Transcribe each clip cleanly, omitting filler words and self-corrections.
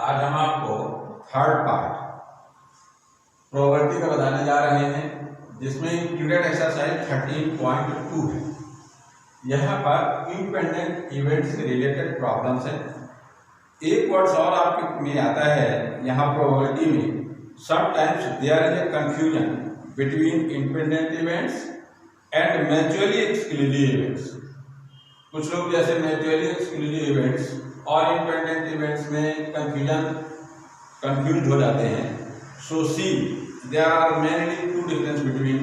आज हम आपको थर्ड पार्ट प्रोबेबिलिटी का बताने जा रहे हैं, जिसमें इंक्लूडेड एक्सरसाइज 13.2 है। यहाँ पर इंडिपेंडेंट इवेंट से रिलेटेड प्रॉब्लम्स है। एक वर्ड्स और आपके में आता है यहाँ प्रोबेबिलिटी में, sometimes there is a confusion between independent events and mutually exclusive events. कुछ लोग जैसे म्यूचुअली एक्सक्लूसिव इवेंट्स और इंडिपेंडेंट इवेंट्स में कंफ्यूज हो जाते हैं। So see there are mainly two difference between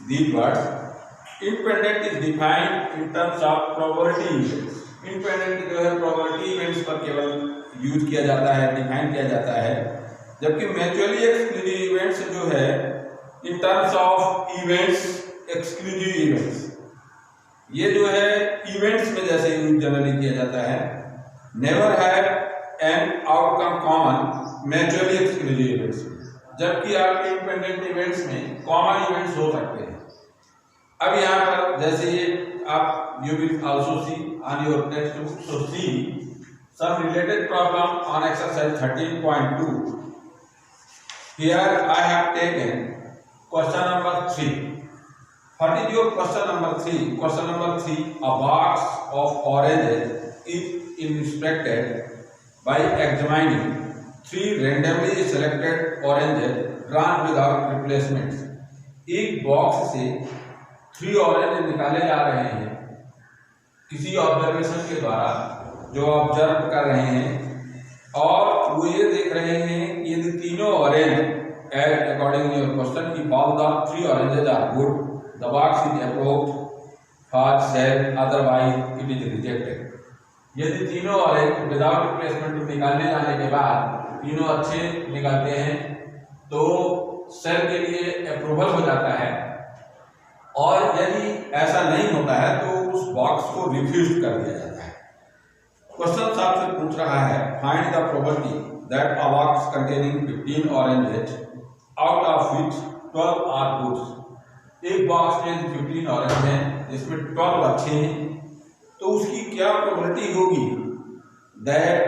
these words. Independent is defined in terms of probability events. Independent जो है प्रोबेबिलिटी इवेंट्स पर केवल यूज किया जाता है, डिफाइन किया जाता है, जबकि म्यूचुअली एक्सक्लूसिव इवेंट्स जो है इन terms of events exclusive events, ये जो है इवेंट्स में जैसे यूज जनरली किया जाता है। Never have an outcome common mutually exclusive events, जबकि आपके इंडिपेंडेंट इवेंट्स में कॉमन इवेंट्स हो सकते हैं। अब यहाँ पर जैसे आप you will also see on your text book, so see some related problem on exercise 13.2। Here I have taken question number 3. What is your question number 3? Question number 3, a box of oranges is inspected by examining 3 randomly selected oranges drawn without replacements. एक box से 3 orange निकाले जा रहे हैं किसी observation के द्वारा, जो ऑब्जर्व कर रहे हैं, और वो ये देख रहे हैं कि यदि तीनों orange according to your question की all the 3 oranges are good, the box is approved for sale, otherwise it is rejected. यदि तीनों ऑरेंज विदाउट रिप्लेसमेंट निकालने जाने के बाद तीनों अच्छे निकलते हैं तो सेल के लिए अप्रूवल हो जाता है, और यदि ऐसा नहीं होता है तो उस बॉक्स को रिफ्यूज कर दिया जाता है। क्वेश्चन आपसे पूछ रहा है, find the probability that a box containing 15 oranges out of which 12 are goods. एक बॉक्स में 15 ऑरेंज हैं जिसमें 12 अच्छे हैं, तो उसकी क्या प्रोबेबिलिटी होगी that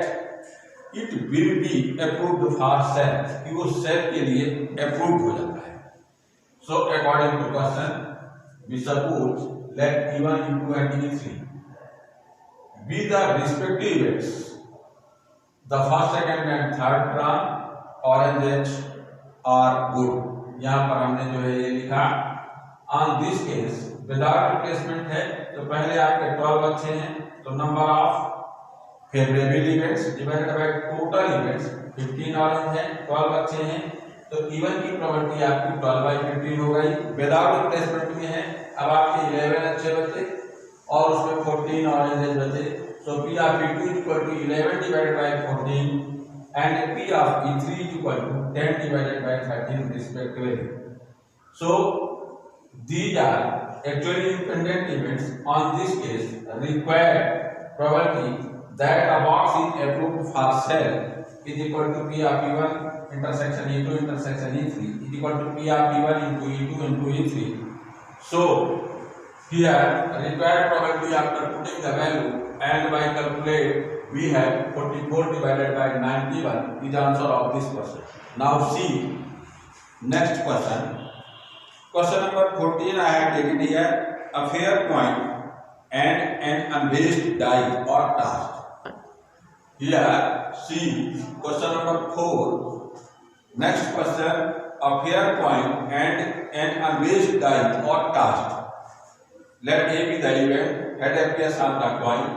it will be approved for sale, कि वो सेल के लिए अप्रूव्ड हो जाता है। So according to question we suppose let E1, E2 and E3 be the respective events, the first, second and third drawn oranges are good। यहाँ पर हमने जो है ये लिखा on this case without replacement है, तो पहले आपके 12 अच्छे हैं, तो number of favourable events divided by total events 15 orange हैं, 12 अच्छे हैं, तो इवन की प्रोबेबिलिटी आपकी 12/15 हो गई। विदाउट रिप्लेसमेंट में है, अब आपके 11 अच्छे बचे और उसमें 14 ऑरेंजेस बचे, so P of E2 equal to 11 divided by 14 and P of E3 equal to 10 divided by 13 respectively. So these are actually independent events. On this case, required probability that a box is approved for sale is equal to P of E1 intersection E2 intersection E3 is equal to P of E1 into E2 into E3. So here required probability after putting the value and by calculate we have 44 divided by 91 is the answer of this question. Now see next question. Question number 14 I have taken here, a fair point and an unbased die or task. Here see question number 4. Next question, a fair point and an unbased die or task. Let A be the event, head appears on the coin,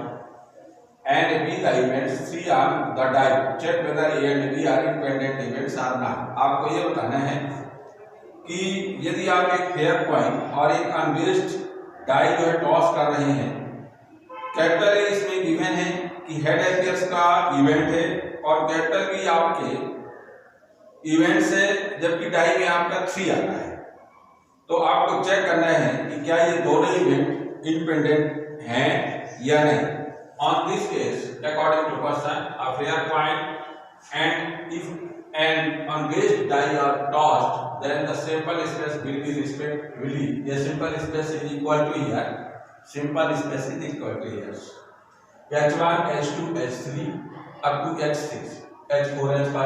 and B the events, C on the die. Check whether A and B are independent events or not. आपको ये बताना है कि यदि आप एक fair coin और एक अनबेस्ड डाई जो है टॉस कर रहे हैं, कैपिटल ए इसमें गिवन है कि हेड अपीयर्स का इवेंट है और कैपिटल बी आपके इवेंट से, जबकि डाई में आपका 3 आता है, तो आपको चेक करना है कि क्या ये दोनों इवेंट इंडिपेंडेंट हैं या नहीं। On this case according to question a fair coin and if and unbased die are tossed, then the sample space will be respectively, the sample space is equal to here, sample space is equal to here H1 H2 H3 up to H6. H4 H5,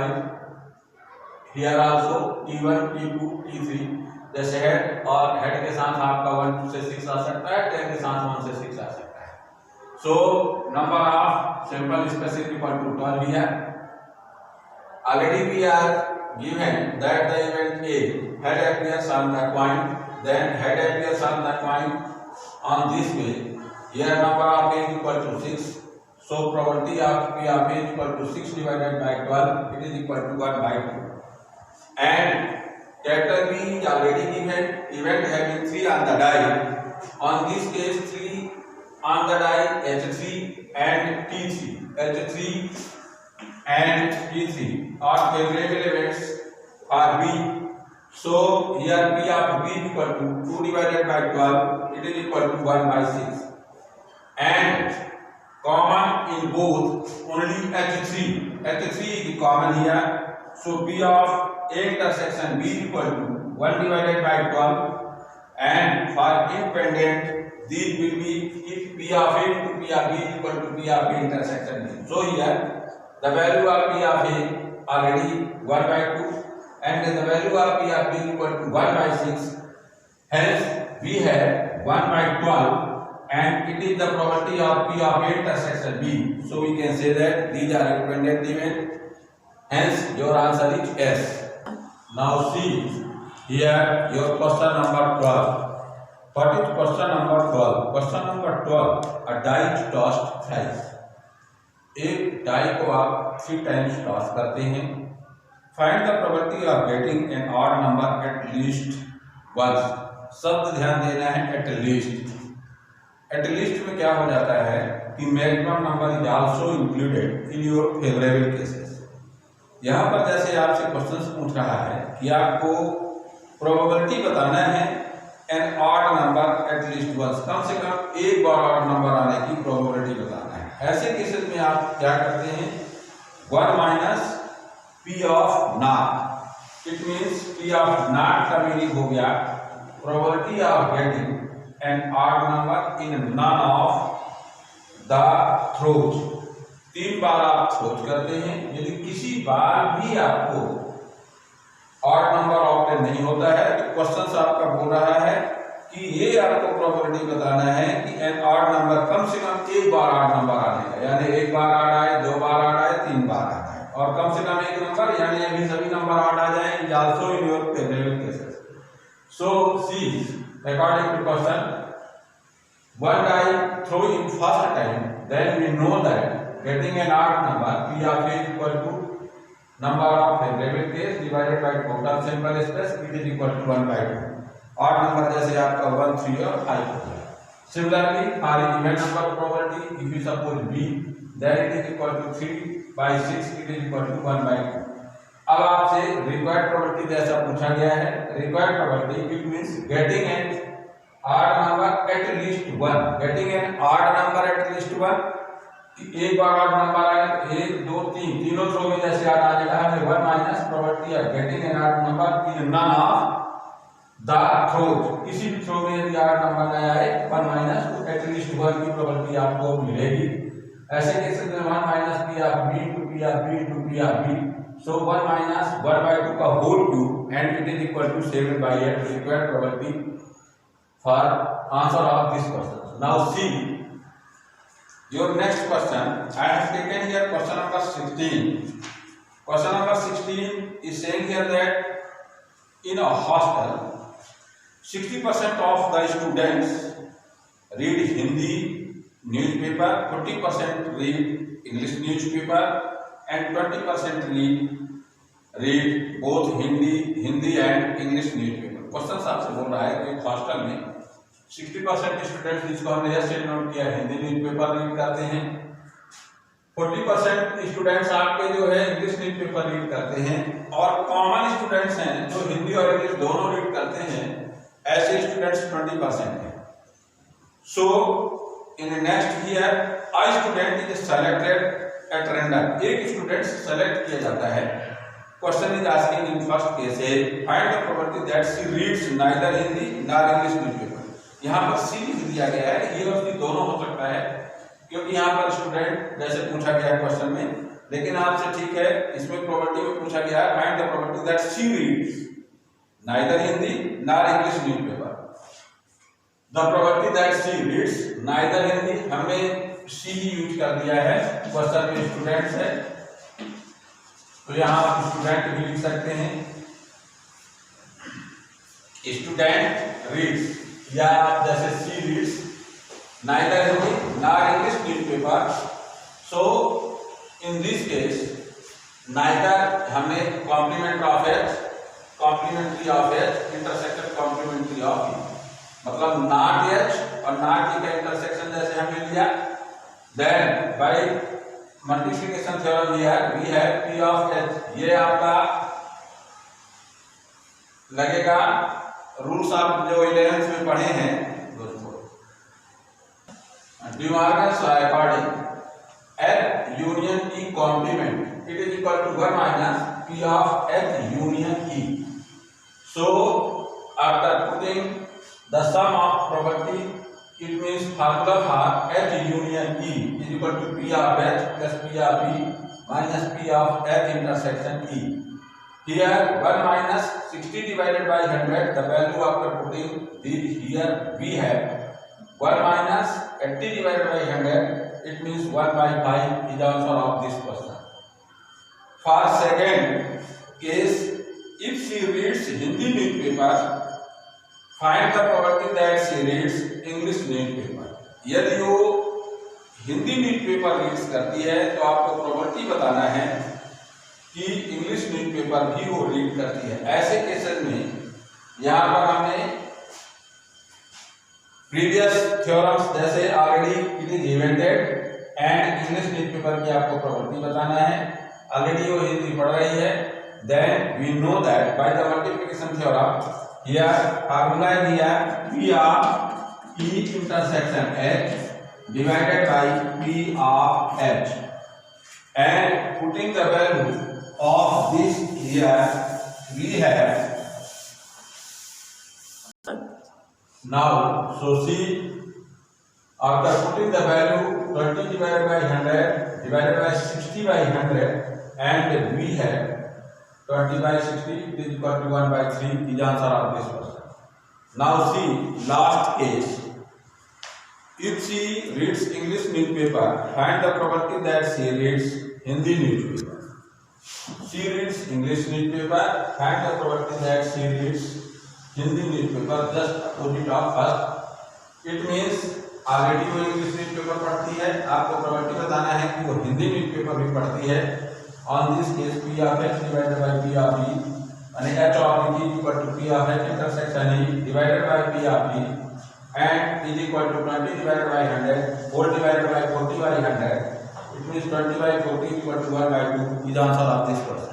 here also T1 T2 T3, जैसे head और head के साथ आपका 1 से 6 आ सकता है, tell के साथ 1 से 6 आ सकता है. So number of simple spaces equal to 12 here. Already we are given that the event A, head appears on the coin, then head appears on the coin on this way. Here number of A is equal to 6. So probability of P of A is equal to 6 divided by 12. It is equal to 1 by 2. And capital B is already given. Event having 3 on the die. On this case 3 on the die H3 and T3. H3 and T3 are favorable events for B. So here P of B is equal to 2 divided by 12. It is equal to 1 by 6. And common in both only H3. H3 is common here. So P of A intersection B is equal to 1 divided by 12. And for independent, these will be if P of A into P of B is equal to P of B intersection B. So here the value of P of A already 1 by 2 and the value of P of B is equal to 1 by 6. Hence we have 1 by 12 and it is the property of P of A intersection B. So we can say that these are independent events. Hence your answer is S. Now see here your question number 12. What is question number 12? Question number 12, a die is tossed thrice. एक die को आप 3 times toss करते हैं. Find the probability of getting an odd number at least once. शब्द ध्यान देना है at least. At least में क्या हो जाता है कि maximum number is also included in your favourable cases. यहाँ पर जैसे आपसे क्वेश्चन पूछ रहा है कि आपको प्रोबेबिलिटी बताना है an odd number at least once, कम से कम एक बार ऑड नंबर आने की प्रोबेबिलिटी बताना है. ऐसे केसेस में आप क्या करते हैं 1 minus P of not. It means P of not का मीनिंग हो गया probability of getting an odd number in none of the throws. 3 बार आप थ्रोज करते हैं. यदि किसी बार भी आपको ऑड नंबर ऑब्टेन नहीं होता है तो क्वेश्चन आपका बोल रहा है कि ये आपको प्रोबेबिलिटी बताना है कि एन ऑड नंबर कम से कम एक बार ऑड नंबर आने का, यानी एक बार ऑड आए, 2 बार ऑड आए, 3 बार ऑड आए और कम से कम एक नंबर यानी अभी सभी नंबर ऑड आ जाए. Is also in your favourable cases. So see according to question, one die throw in first time, then we know that getting an odd number P of A is equal to number of favorable case divided by total sample space. It is equal to 1 by 2. odd number जैसे आपका 1, 3 और 5 हो गया. Similarly for even number probability, if you suppose B, then it is equal to 3 by 6. It is equal to 1 by 2. अब आपसे required probability जैसा पूछा गया है. required probability it means getting an odd number at least 1. getting an odd number at least 1. एक बार odd number आए 1, 2, 3 तीनों throw में जैसे आ जाएगा हमें 1 minus probability of getting an odd number in none of the throws. किसी भी throw में यदि ऑड नंबर नहीं आए 1 माइनस तो एटलीस्ट 1 की प्रोबेबिलिटी आपको मिलेगी. ऐसे केसेस में 1 minus P of B to P of B to P of B. So 1 minus 1 by 2 का whole cube and it is equal to 7 by 8 required probability for answer of this question. Now see your next question. I have taken here question number 16. Question number 16 is saying here that in a hostel 60% of the students read Hindi newspaper, 40% read English newspaper and 20% read both Hindi and English newspaper. Question आपसे बोल रहा है कि एक hostel में 60% students जिसको हमने ऐसे नोट किया हिंदी न्यूज़पेपर रीड करते हैं, 40% स्टूडेंट्स आपके जो है इंग्लिश न्यूज़पेपर रीड करते हैं और कॉमन स्टूडेंट्स हैं जो हिंदी और इंग्लिश दोनों रीड करते हैं. ऐसे स्टूडेंट्स 20% हैं. So in next year a student is selected at random. एक स्टूडेंट सेलेक्ट किया जाता है. Question is asking in first case find the probability that she reads neither Hindi nor English newspaper. यहाँ पर सी लिख दिया गया है. ये और सी दोनों हो सकता है क्योंकि यहाँ पर स्टूडेंट जैसे पूछा गया क्वेश्चन में लेकिन आपसे ठीक है, इसमें प्रॉपर्टी में पूछा गया है find the property that she reads neither Hindi nor English newspaper. The property that she reads neither Hindi, हमने शी ही यूज कर दिया है, क्वेश्चन में स्टूडेंट्स है तो यहाँ आप स्टूडेंट भी लिख सकते हैं। स्टूडेंट रीड्स, या आप जैसे she reads neither Hindi nor English newspaper. So in this case neither हमने complement of H, complementary of H intersection complementary of E, मतलब नॉट एच और नॉट ई का इंटरसेक्शन जैसे हमने लिया। Then by multiplication theorem we have P of H, ये आपका लगेगा रूल्स आप जो 11th में पढ़े हैं De Morgan's law according H union E complement it is equal to 1 minus P of H union E. So after putting the sum of property, it means formula for H union E is equal to P of H plus P of E minus P of H intersection E. Here 1 minus 60 divided by 100, the value after putting this here we have 1 minus 80 divided by 100, it means 1 by 5 is the answer of this question. For second case, if she reads Hindi newspaper, find the property that she reads English newspaper. यदि वो Hindi newspaper reads करती है तो आपको property बताना है कि English newspaper भी वो रीड करती है। ऐसे केसेस में यहाँ पर हमने प्रीवियस थ्योरम्स जैसे already it is invented and English newspaper की आपको प्रॉपर्टी बताना है। ऑलरेडी वो हिंदी पढ़ रही है, then we know that by the multiplication theorem here formula है दिया P of E intersection H divided by P of H and putting the value of this here we have now so see after putting the value 20 divided by 100 divided by 60 by 100 and we have 20 by 60 it is equal to 1 by 3 is the answer of this question. Now see last case, if she reads English newspaper, find the property that she reads Hindi newspaper. She reads English newspaper, find the property that she reads Hindi newspaper, just opposite of first. It means already वो English newspaper पढ़ती है, आपको property बताना है कि वो Hindi newspaper भी पढ़ती है। On this case P of H divided by P of E यानी H of E equal to P of H intersection E divided by P of E and is equal to 20 divided by 100 whole divided by 40 by 100, it means 20 by 40 equal to 1 by 2 is answer of this question.